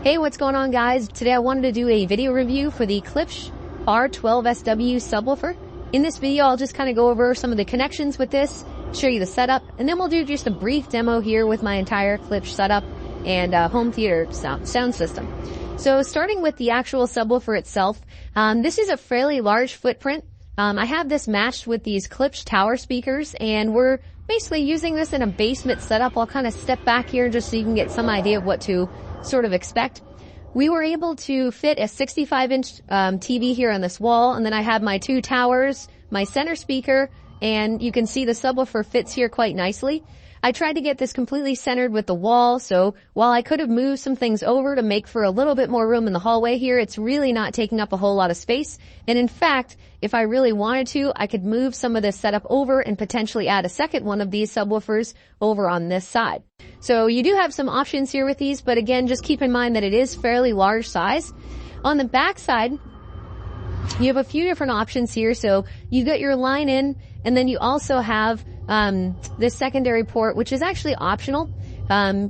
Hey, what's going on, guys? Today I wanted to do a video review for the Klipsch R-120SW Subwoofer. In this video, I'll just kind of go over some of the connections with this, show you the setup, and then we'll do just a brief demo here with my entire Klipsch setup and home theater sound system. So starting with the actual subwoofer itself, this is a fairly large footprint. I have this matched with these Klipsch tower speakers, and we're basically using this in a basement setup. I'll kind of step back here just so you can get some idea of what to sort of expect. We were able to fit a 65-inch TV here on this wall, and then I have my two towers, my center speaker, and you can see the subwoofer fits here quite nicely. I tried to get this completely centered with the wall, so while I could have moved some things over to make for a little bit more room in the hallway here, it's really not taking up a whole lot of space. And in fact, if I really wanted to, I could move some of this setup over and potentially add a second one of these subwoofers over on this side. So you do have some options here with these, but again, just keep in mind that it is fairly large size. On the back side, you have a few different options here. So you got your line in, and then you also have this secondary port, which is actually optional.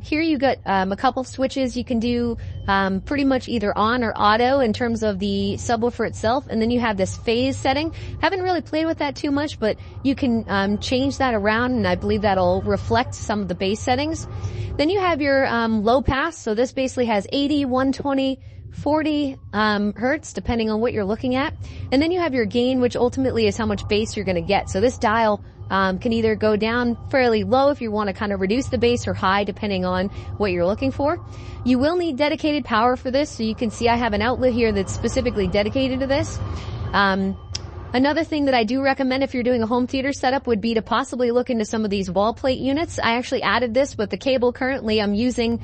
Here you got a couple switches. You can do pretty much either on or auto in terms of the subwoofer itself, and then you have this phase setting. Haven't really played with that too much, but you can change that around, and I believe that'll reflect some of the bass settings. Then you have your low pass. So this basically has 80, 120, 40 hertz, depending on what you're looking at. And then you have your gain, which ultimately is how much bass you're going to get. So this dial can either go down fairly low if you want to kind of reduce the bass, or high depending on what you're looking for. You will need dedicated power for this, so you can see I have an outlet here that's specifically dedicated to this. Another thing that I do recommend if you're doing a home theater setup would be to possibly look into some of these wall plate units. I actually added this, but the cable currently I'm using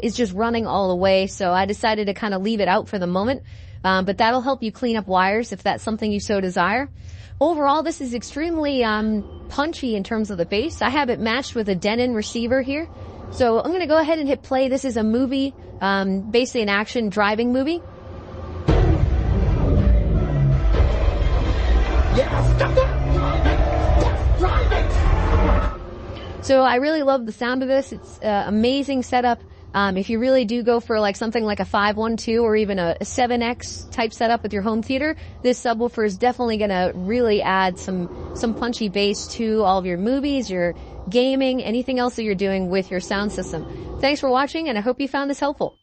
is just running all the way, so I decided to kind of leave it out for the moment. But that'll help you clean up wires if that's something you so desire. Overall, this is extremely punchy in terms of the bass. I have it matched with a Denon receiver here. So I'm going to go ahead and hit play. This is a movie, basically an action driving movie. So I really love the sound of this. It's amazing setup. If you really do go for like something like a 512 or even a 7X type setup with your home theater, this subwoofer is definitely going to really add some punchy bass to all of your movies, your gaming, anything else that you're doing with your sound system. Thanks for watching, and I hope you found this helpful.